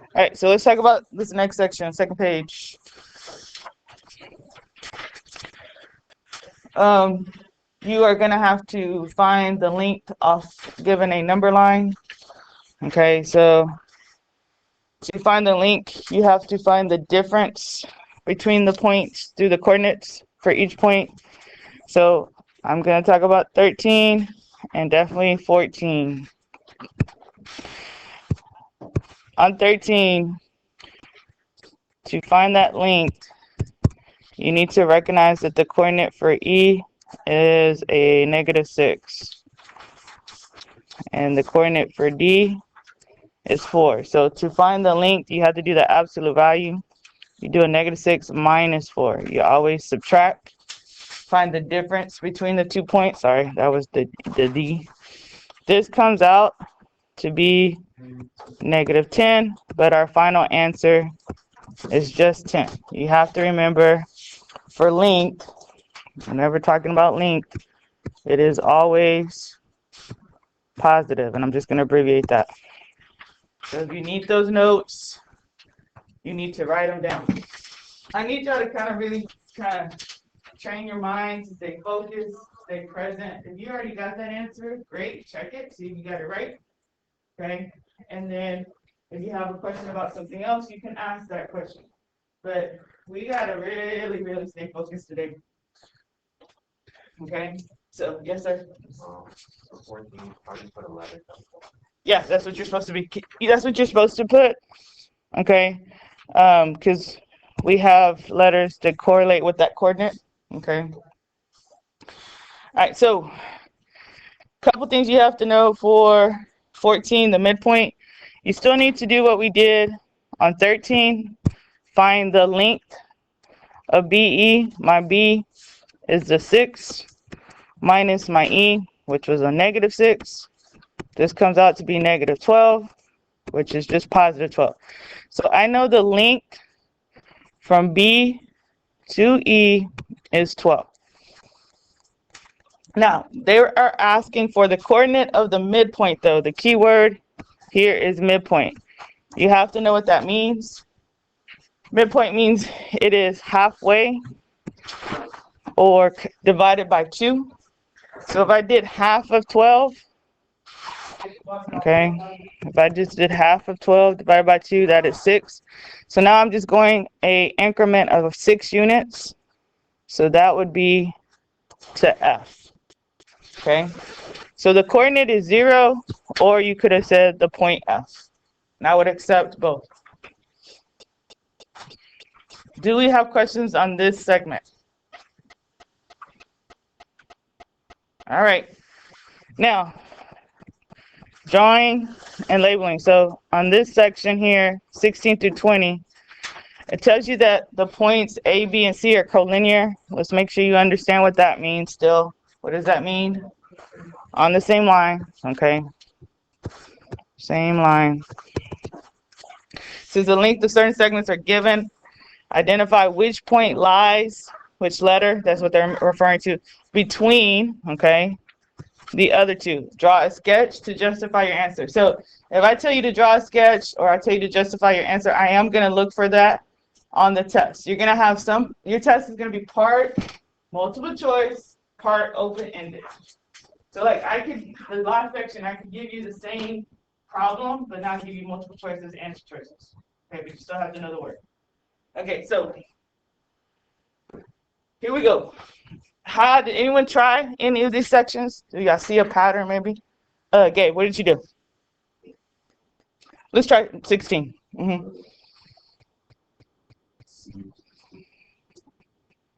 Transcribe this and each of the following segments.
All right, so let's talk about this next section, second page. You are going to have to find the length of given a number line. Okay, so to find the length, you have to find the difference between the points through the coordinates for each point. So I'm going to talk about 13 and definitely 14. On 13, to find that length, you need to recognize that the coordinate for E is a -6. And the coordinate for D is 4. So to find the length, you have to do the absolute value. You do a -6 minus 4. You always subtract. Find the difference between the 2 points. Sorry, that was the D. This comes out to be -10, but our final answer is just 10. You have to remember, for length, whenever talking about length, it is always positive, and I'm just going to abbreviate that. So if you need those notes, you need to write them down. I need y'all to kind of really train your mind to stay focused, stay present. If you already got that answer, great, check it, see if you got it right. Okay, and then if you have a question about something else, you can ask that question. But we gotta really, really stay focused today. Okay, so yes, sir. 14, how do you put 11? Yeah, that's what you're supposed to be. That's what you're supposed to put. Okay, because we have letters that correlate with that coordinate. Okay. All right, so a couple things you have to know for 14, the midpoint. You still need to do what we did on 13. Find the length of BE. My B is the 6 minus my E, which was a -6. This comes out to be -12, which is just +12. So I know the length from B to E is 12. Now, they are asking for the coordinate of the midpoint, though. The key word here is midpoint. You have to know what that means. Midpoint means it is halfway or divided by 2. So if I did half of 12, okay, if I just did half of 12 divided by 2, that is 6. So now I'm just going an increment of 6 units. So that would be to F. Okay, so the coordinate is 0, or you could have said the point F. And I would accept both. Do we have questions on this segment? All right. Now, drawing and labeling. So on this section here, 16 through 20, it tells you that the points A, B, and C are collinear. Let's make sure you understand what that means still. What does that mean? On the same line, okay? Same line. Since the length of certain segments are given, identify which point lies, which letter, that's what they're referring to, between, okay, the other two. Draw a sketch to justify your answer. So if I tell you to draw a sketch or I tell you to justify your answer, I am going to look for that on the test. You're going to have your test is going to be part multiple choice, part open-ended. So like the last section, I could give you the same problem, but not give you multiple choices, answer choices. Okay, but you still have to know the word. Okay, so here we go. How did anyone try any of these sections? Do y'all see a pattern maybe? Gabe, what did you do? Let's try 16.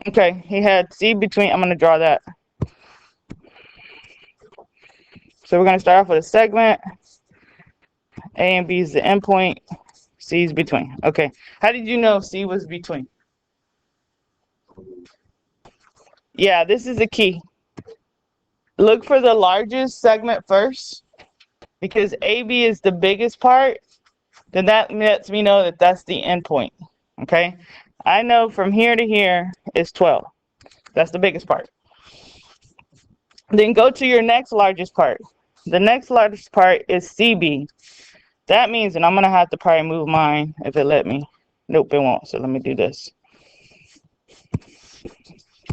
Okay, he had C between. I'm going to draw that. So we're going to start off with a segment. A and B is the endpoint. C is between. Okay. How did you know C was between? Yeah, this is the key. Look for the largest segment first, because AB is the biggest part. Then that lets me know that that's the endpoint. Okay. I know from here to here is 12. That's the biggest part. Then go to your next largest part. The next largest part is CB. That means, and I'm going to have to probably move mine if it let me. Nope, it won't. So let me do this.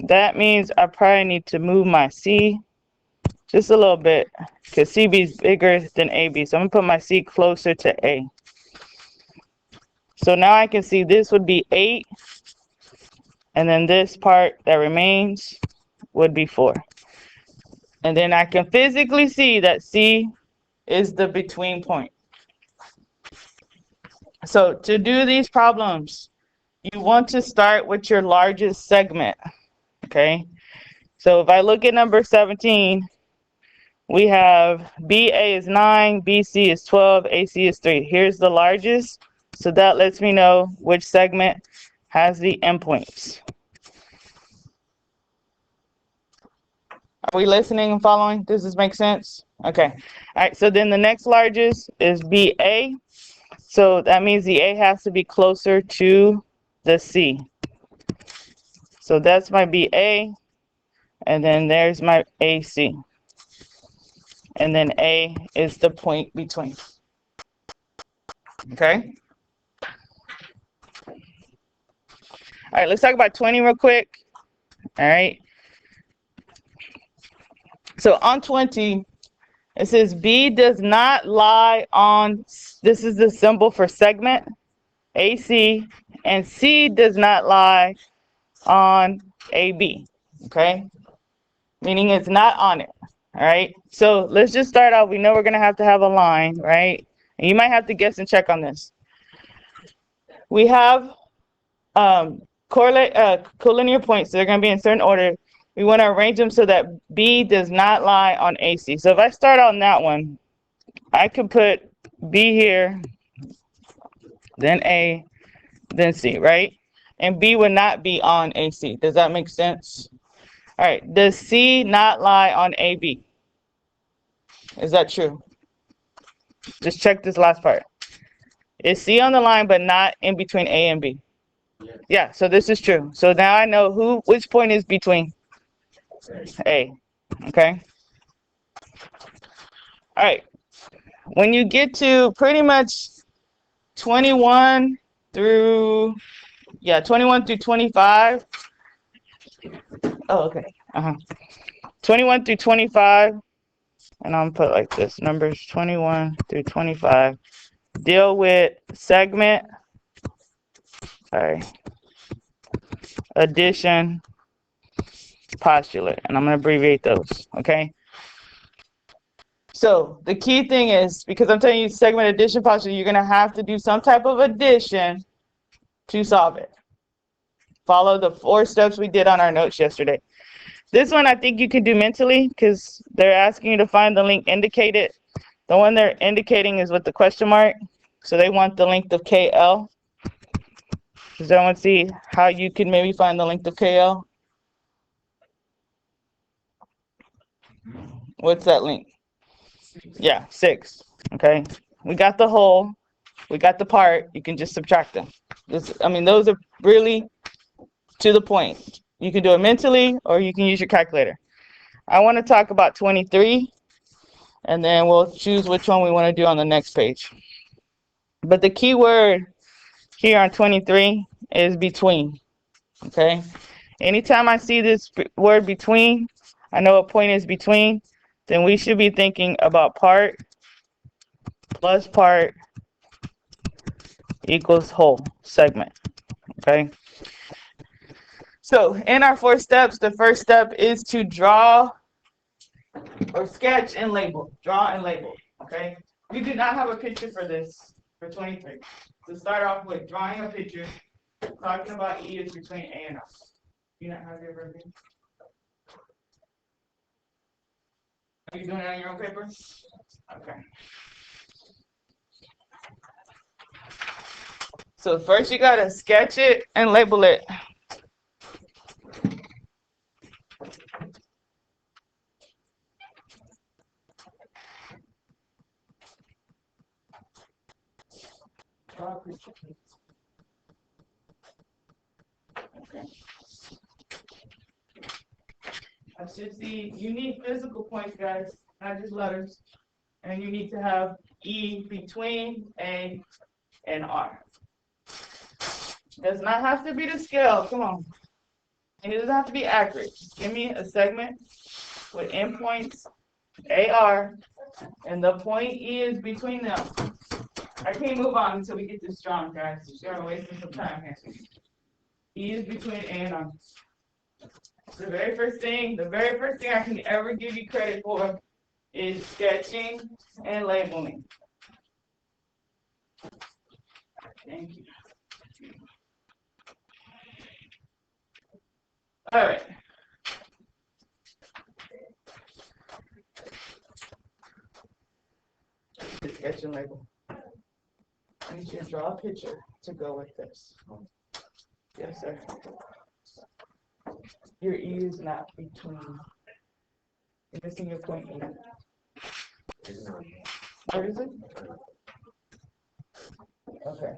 That means I probably need to move my C just a little bit because CB is bigger than AB. So I'm going to put my C closer to A. So now I can see this would be 8. And then this part that remains would be 4. And then I can physically see that C is the between point. So to do these problems, you want to start with your largest segment, okay? So if I look at number 17, we have BA is 9, BC is 12, AC is 3. Here's the largest, so that lets me know which segment has the endpoints. Are we listening and following? Does this make sense? Okay. All right, so then the next largest is BA. So that means the A has to be closer to the C. So that's my BA, and then there's my AC. And then A is the point between. Okay? All right, let's talk about 20 real quick. All right. So on 20, it says B does not lie on, this is the symbol for segment, AC, and C does not lie on AB, okay? Meaning it's not on it, all right? So let's just start out. We know we're going to have a line, right? And you might have to guess and check on this. We have collinear points, so they're going to be in certain order. We want to arrange them so that B does not lie on AC. So if I start on that one, I could put B here, then A, then C, right? And B would not be on AC. Does that make sense? All right, does C not lie on AB? Is that true? Just check this last part. Is C on the line but not in between A and B? Yeah, so this is true. So now I know which point is between A, okay? All right, when you get to pretty much 21 through 25. Oh, okay. 21 through 25, and I'm gonna put like this, numbers 21 through 25. Deal with segment, addition, postulate, and I'm gonna abbreviate those, okay? So the key thing is, because I'm telling you segment, addition, postulate, you're gonna have to do some type of addition to solve it. Follow the 4 steps we did on our notes yesterday. This one I think you can do mentally because they're asking you to find the link indicated. The one they're indicating is with the question mark. So they want the length of KL. Does anyone see how you can maybe find the length of KL? What's that length? Yeah, 6. Okay. We got the whole. We got the part. You can just subtract them. Those are really to the point. You can do it mentally or you can use your calculator. I want to talk about 23, and then we'll choose which one we want to do on the next page. But the key word here on 23 is between, okay? Anytime I see this word between, I know a point is between, then we should be thinking about part plus part equals whole segment, okay? So in our 4 steps, the first step is to draw or sketch and label. Draw and label, okay? We do not have a picture for this, for 23. So start off with drawing a picture, talking about E is between A and R. You not have your version? Are you doing it on your own paper? Okay. So first you gotta sketch it and label it. Okay. That's just you need physical points, guys, not just letters. And you need to have E between A and R. Does not have to be the scale, come on. And it doesn't have to be accurate. Just give me a segment with endpoints AR, and the point E is between them. I can't move on until we get this drawn, guys. You're wasting some time here. E is between A and R. The very first thing I can ever give you credit for is sketching and labeling. Thank you. All right. The sketch and label. I need you to draw a picture to go with this. Yes, sir. Your E is not between. You're missing your point E. Where is it? Okay.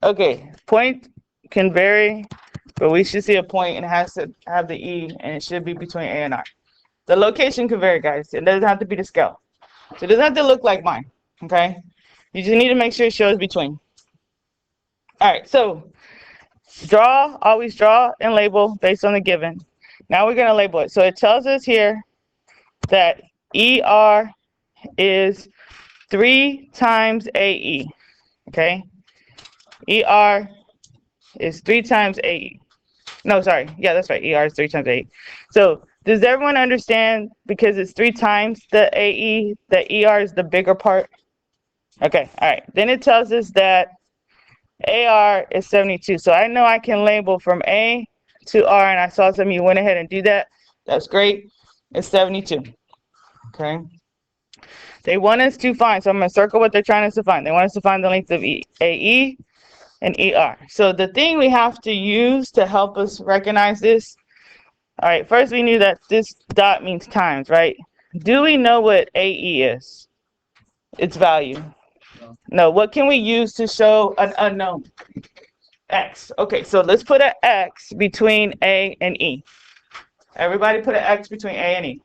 Okay, point can vary, but we should see a point and it has to have the E and it should be between A and R. The location can vary, guys. It doesn't have to be the scale. So it doesn't have to look like mine, okay? You just need to make sure it shows between. All right, so draw, always draw and label based on the given. Now we're gonna label it. So it tells us here that ER is 3 times AE, okay? ER is 3 times AE. No, sorry. Yeah, that's right. ER is 3 times AE. So does everyone understand, because it's 3 times the AE, that ER is the bigger part? Okay, all right. Then it tells us that AR is 72. So I know I can label from A to R, and I saw some of you went ahead and do that. That's great. It's 72. Okay. They want us to find, so I'm going to circle what they're trying us to find. They want us to find the length of AE and ER. So the thing we have to use to help us recognize this, all right, first we knew that this dot means times, right? Do we know what AE is? Its value? No. What can we use to show an unknown? X. Okay, so let's put an X between A and E. Everybody put an X between A and E.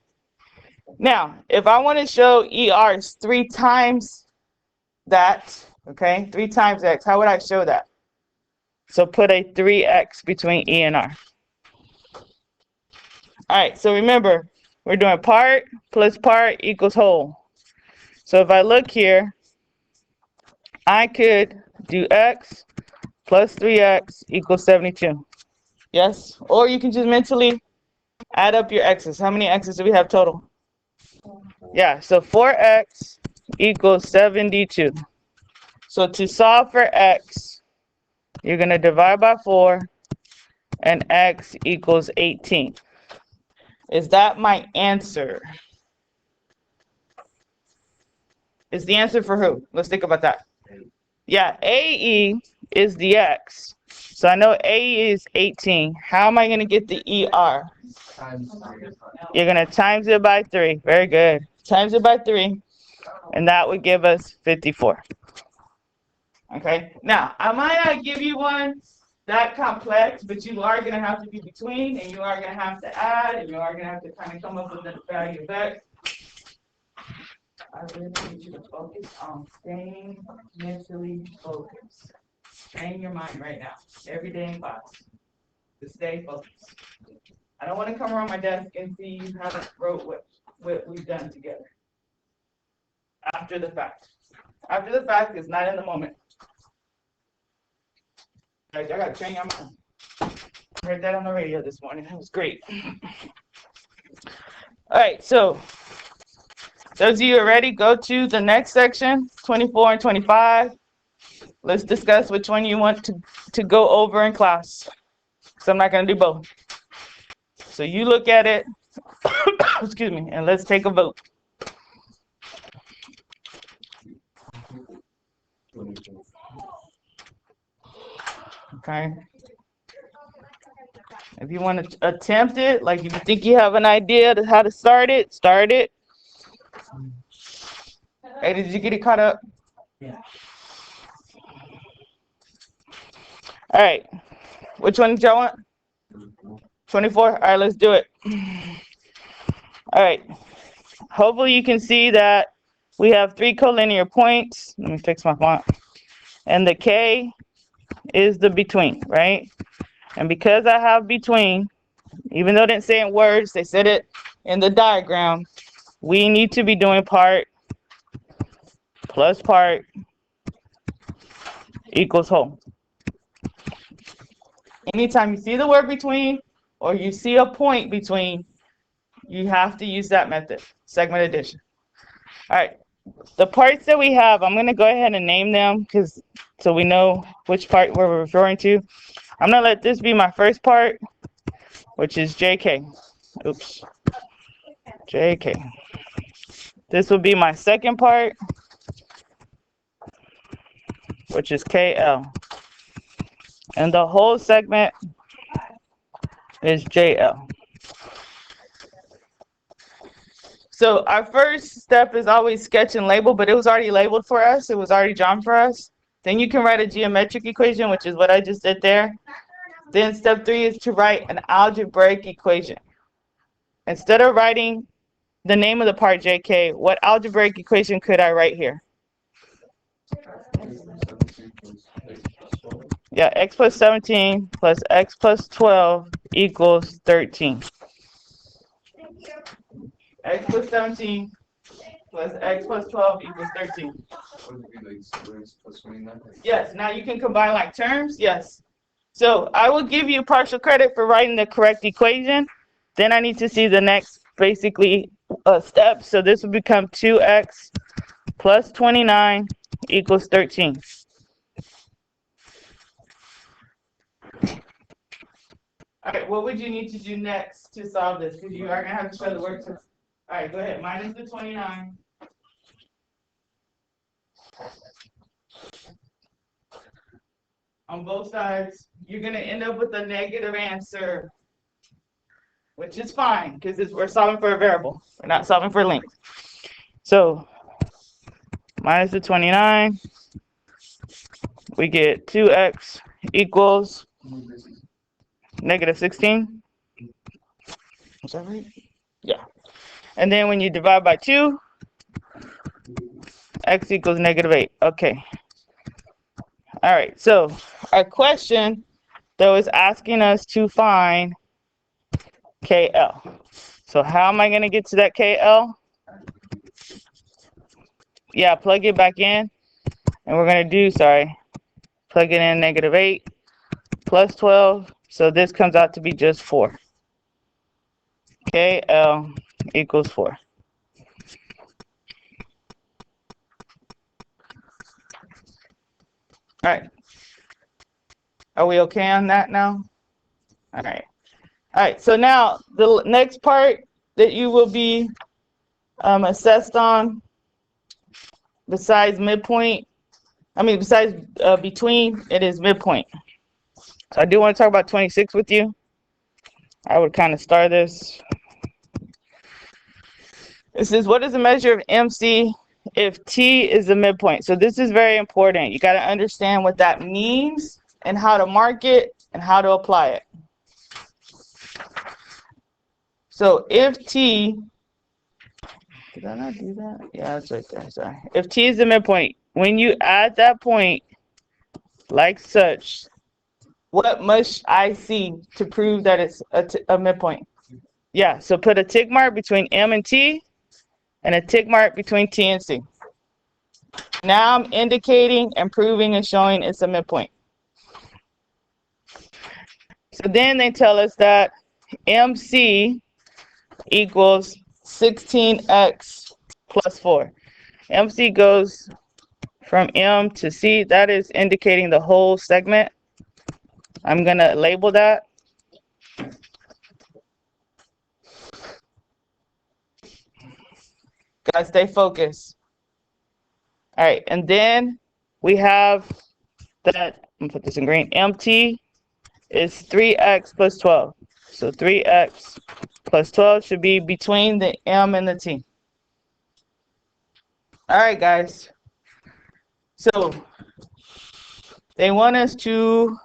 Now, if I want to show ER is 3 times that, okay, 3 times X, how would I show that? So put a 3X between E and R. All right, so remember, we're doing part plus part equals whole. So if I look here, I could do X plus 3X equals 72. Yes? Or you can just mentally add up your X's. How many X's do we have total? Yeah, so 4X equals 72. So to solve for X, you're going to divide by 4, and X equals 18. Is that my answer? Is the answer for who? Let's think about that. Yeah, AE is the X. So I know AE is 18. How am I going to get the ER? You're going to times it by 3. Very good. Times it by 3. And that would give us 54. Okay. Now, I might not give you one that complex, but you are going to have to be between, and you are going to have to add, and you are going to have to kind of come up with the value of X. I really need you to focus on staying mentally focused. Train your mind right now, every day in class, to stay focused. I don't want to come around my desk and see you haven't wrote what we've done together. After the fact. After the fact is not in the moment. All right, I got to train your mind. I heard that on the radio this morning. That was great. All right, so those of you who are ready, go to the next section, 24 and 25. Let's discuss which one you want to go over in class. So I'm not going to do both. So you look at it, excuse me, and let's take a vote. Okay. If you want to attempt it, like if you think you have an idea to how to start it, start it. Hey, did you get it caught up? Yeah. All right. Which one did y'all want? 24? All right, let's do it. All right. Hopefully you can see that we have 3 collinear points. Let me fix my font. And the K is the between, right? And because I have between, even though they didn't say it in words, they said it in the diagram, we need to be doing part plus part equals whole. Anytime you see the word between or you see a point between, you have to use that method, segment addition. All right, the parts that we have, I'm going to go ahead and name them so we know which part we're referring to. I'm going to let this be my first part, which is JK. Oops. JK. This will be my second part, which is KL. And the whole segment is JL. So our first step is always sketch and label, but it was already labeled for us. It was already drawn for us. Then you can write a geometric equation, which is what I just did there. Then step 3 is to write an algebraic equation. Instead of writing the name of the part JK, what algebraic equation could I write here? Yeah, x plus 17 plus x plus 12 equals 13. X plus 17 plus x plus 12 equals 13. Yes, now you can combine like terms. Yes. So I will give you partial credit for writing the correct equation. Then I need to see the next basically step. So this will become 2x plus 29 equals 13. All right, what would you need to do next to solve this? Because you are going to have to show the work. All right, go ahead. Minus the 29. On both sides, you're going to end up with a negative answer, which is fine because we're solving for a variable. We're not solving for length. So minus the 29, we get 2x equals negative 16. Is that right? Yeah. And then when you divide by 2, x equals negative 8. Okay. All right. So our question, though, is asking us to find KL. So how am I going to get to that KL? Yeah, plug it back in. And we're going to do, plug it in negative 8 plus 12. So this comes out to be just 4. KL equals 4. All right. Are we okay on that now? All right. All right. So now the next part that you will be assessed on besides midpoint, besides between, it is midpoint. So I do want to talk about 26 with you. I would kind of start this. This is what is the measure of MC if T is the midpoint? So this is very important. You got to understand what that means and how to mark it and how to apply it. So if T, did I not do that? Yeah, that's right there. Sorry. If T is the midpoint, when you add that point like such, what must I see to prove that it's a midpoint? Yeah, so put a tick mark between M and T and a tick mark between T and C. Now I'm indicating and proving and showing it's a midpoint. So then they tell us that MC equals 16x plus 4. MC goes from M to C. That is indicating the whole segment. I'm going to label that. Guys, stay focused. All right, and then we have that, I'm going to put this in green. MT is 3x plus 12. So 3x plus 12 should be between the M and the T. All right, guys. So they want us to,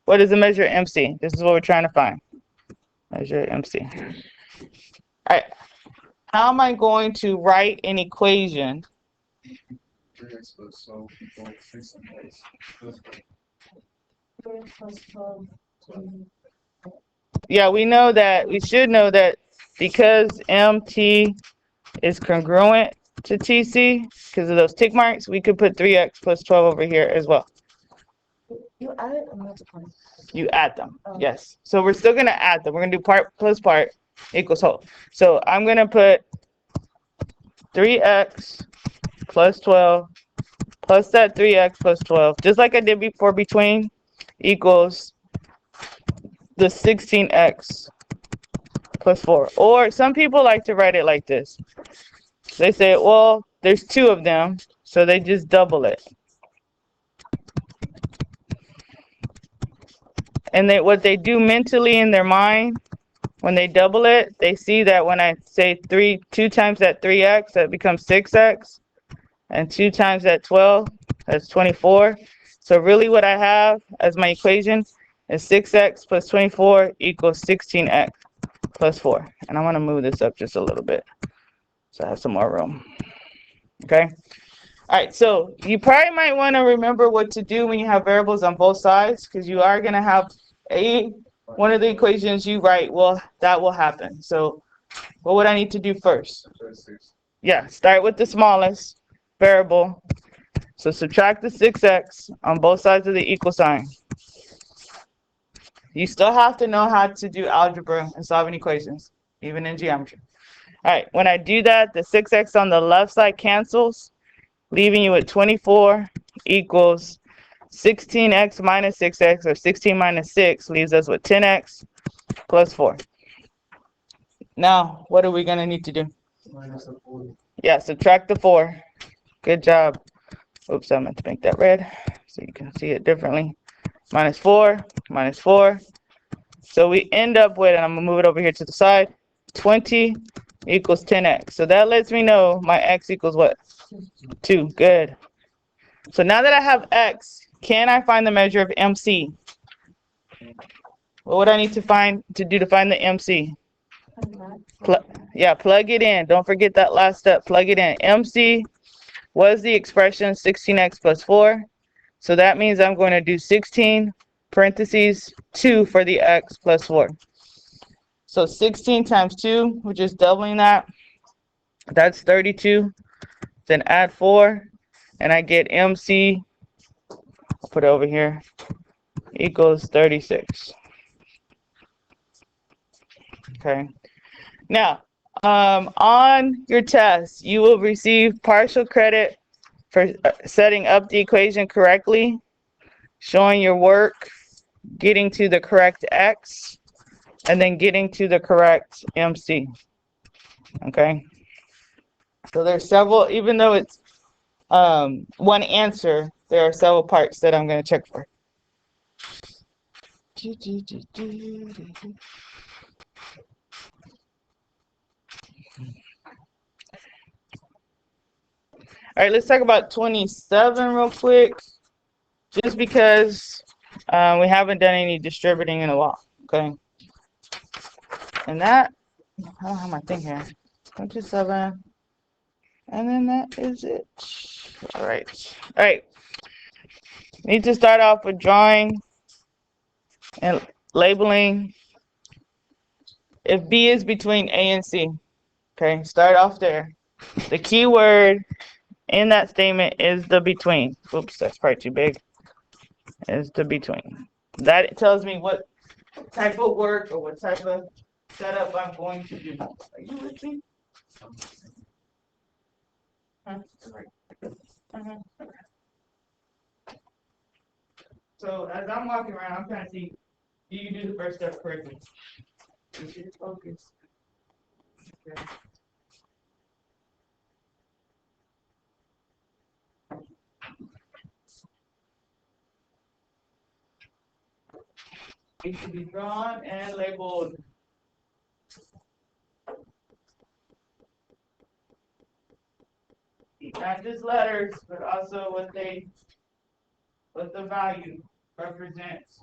what is the measure of MC? This is what we're trying to find. Measure MC. All right. How am I going to write an equation? Yeah, we know that, we should know that because MT is congruent to TC, because of those tick marks, we could put 3x plus 12 over here as well. You add it or multiply? You add them, yes. So we're still gonna add them. We're gonna do part plus part equals whole. So I'm gonna put 3x plus 12 plus that 3x plus 12, just like I did before between, equals the 16x plus 4. Or some people like to write it like this. They say, well, there's two of them, so they just double it. And what they do mentally in their mind, when they double it, they see that when I say 2 times that 3x, that becomes 6x. And 2 times that 12, that's 24. So really what I have as my equation is 6x plus 24 equals 16x plus 4. And I want to move this up just a little bit so I have some more room. Okay? All right, so you probably might want to remember what to do when you have variables on both sides, because you are going to have one of the equations you write, well, that will happen. So what would I need to do first? Yeah, start with the smallest variable. So subtract the 6x on both sides of the equal sign. You still have to know how to do algebra and solving equations, even in geometry. All right, when I do that, the 6x on the left side cancels, leaving you with 24 equals 16x minus 6x, or 16 minus 6 leaves us with 10x plus 4. Now, what are we going to need to do? Yeah, subtract the 4. Good job. Oops, I meant to make that red so you can see it differently. Minus 4, minus 4. So we end up with, and I'm going to move it over here to the side, 20 equals 10x. So that lets me know my x equals what? 2. Good. So now that I have x, can I find the measure of MC? What would I need to find the MC? Plug it in. Don't forget that last step. Plug it in. MC was the expression 16x plus 4. So that means I'm going to do 16 parentheses 2 for the x plus 4. So 16 times 2, which is doubling that. That's 32. Then add 4, and I get MC, I'll put it over here, equals 36. Okay. Now, on your test, you will receive partial credit for setting up the equation correctly, showing your work, getting to the correct x, and then getting to the correct MC. Okay. So there's several, even though it's one answer, there are several parts that I'm going to check for. All right, let's talk about 27 real quick, just because we haven't done any distributing in a while, okay? And that, I don't have my thing here, 27, and then that is it. All right. Need to start off with drawing and labeling. If B is between A and C, okay, start off there. The key word in that statement is the between. Oops, that's probably too big. Is the between. That tells me what type of work or what type of setup I'm going to do. Are you with me? Huh? So as I'm walking around, I'm trying to see, do you do the first step correctly? You should focus. Okay. It should be drawn and labeled. not just letters, but also what the value represents.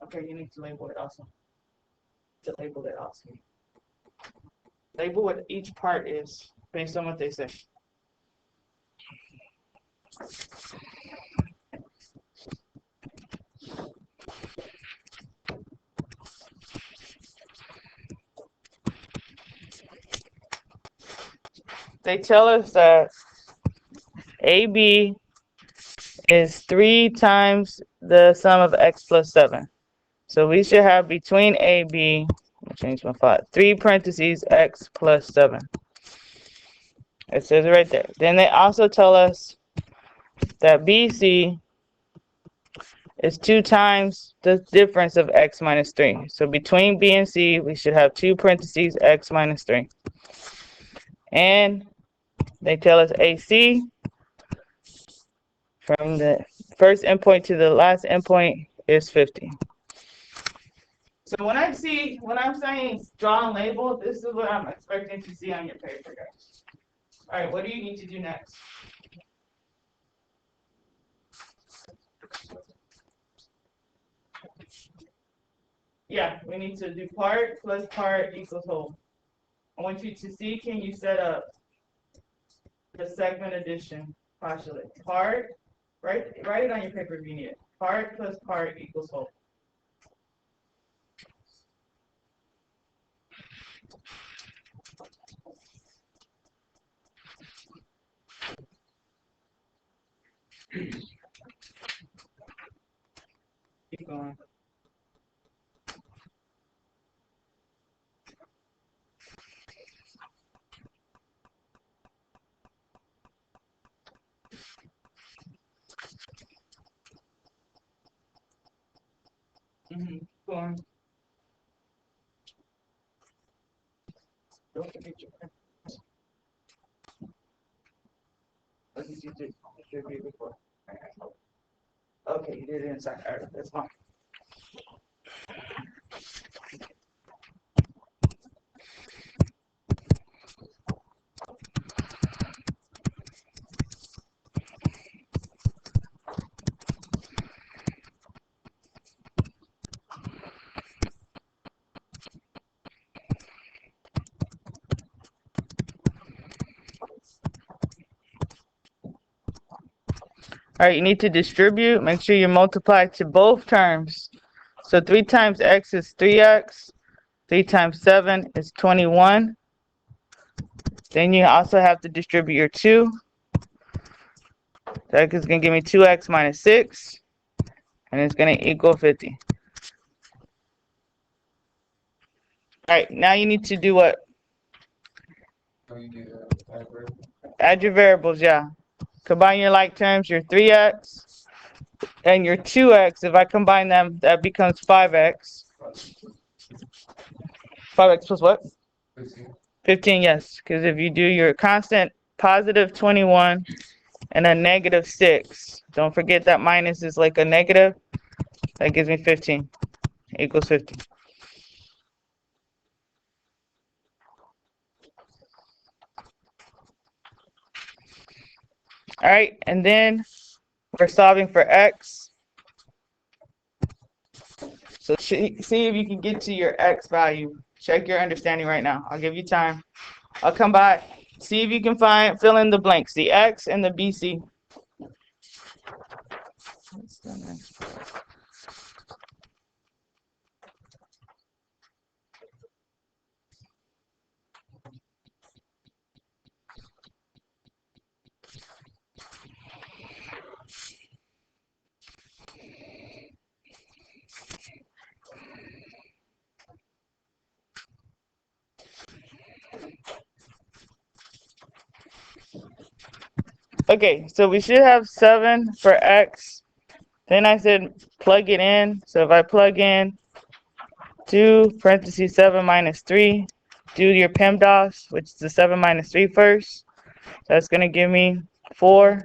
Okay, you need to label it also. Label what each part is based on what they say. They tell us that AB is 3 times the sum of x plus 7. So we should have between AB, I'll change my font, 3 parentheses x plus 7. It says it right there. Then they also tell us that BC is 2 times the difference of x minus 3. So between B and C, we should have 2 parentheses x minus 3. And they tell us AC from the first endpoint to the last endpoint is 50. So when I'm saying draw and label, this is what I'm expecting to see on your paper, guys. All right, what do you need to do next? Yeah, we need to do part plus part equals whole. I want you to see, can you set up the segment addition postulate? Part, write it on your paper if you need it. Part plus part equals whole. Keep going. Go on. Don't forget your pen. What did you do? Should be before. Okay, you did it inside. All right, that's fine. All right, you need to distribute. Make sure you multiply to both terms. So 3 times x is 3x. 3 times 7 is 21. Then you also have to distribute your 2. That is going to give me 2x minus 6. And it's going to equal 50. All right, now you need to do what? Add your variables, yeah. Combine your like terms, your 3x and your 2x. If I combine them, that becomes 5x. 5x plus what? 15, yes. Because if you do your constant positive 21 and a negative 6, don't forget that minus is like a negative. That gives me 15. Equals 50. All right, and then we're solving for x. So see if you can get to your x value. Check your understanding right now. I'll give you time. I'll come by. See if you can fill in the blanks, the x and the BC. Okay, so we should have 7 for x. Then I said plug it in. So if I plug in 2 parentheses 7 minus 3. Do your PEMDAS, which is the 7 minus 3 first. That's going to give me 4.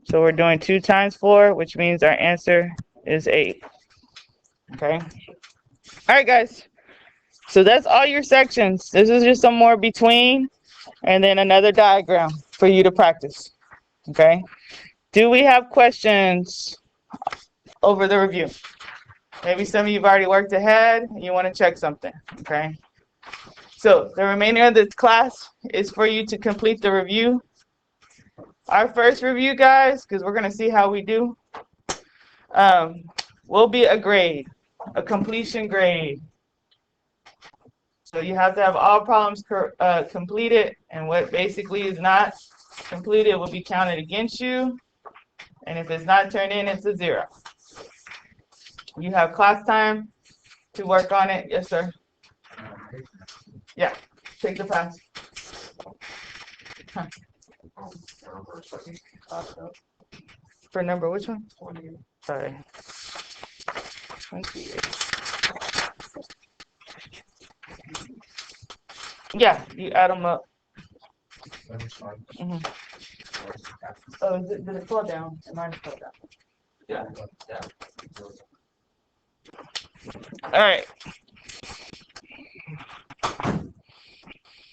So we're doing 2 times 4, which means our answer is 8. Okay. All right, guys. So that's all your sections. This is just some more between and then another diagram for you to practice. Okay. Do we have questions over the review? Maybe some of you've already worked ahead and you want to check something. Okay. So the remainder of this class is for you to complete the review. Our first review, guys, because we're going to see how we do, will be a grade, a completion grade. So you have to have all problems completed, and what basically is not completed will be counted against you. And if it's not turned in, it's a 0. You have class time to work on it. Yes, sir. Yeah, take the pass. Huh. For number, which one? Sorry. 28. Yeah, you add them up. Mm-hmm. Oh, did it fall down? Mine fell down. Yeah. All right.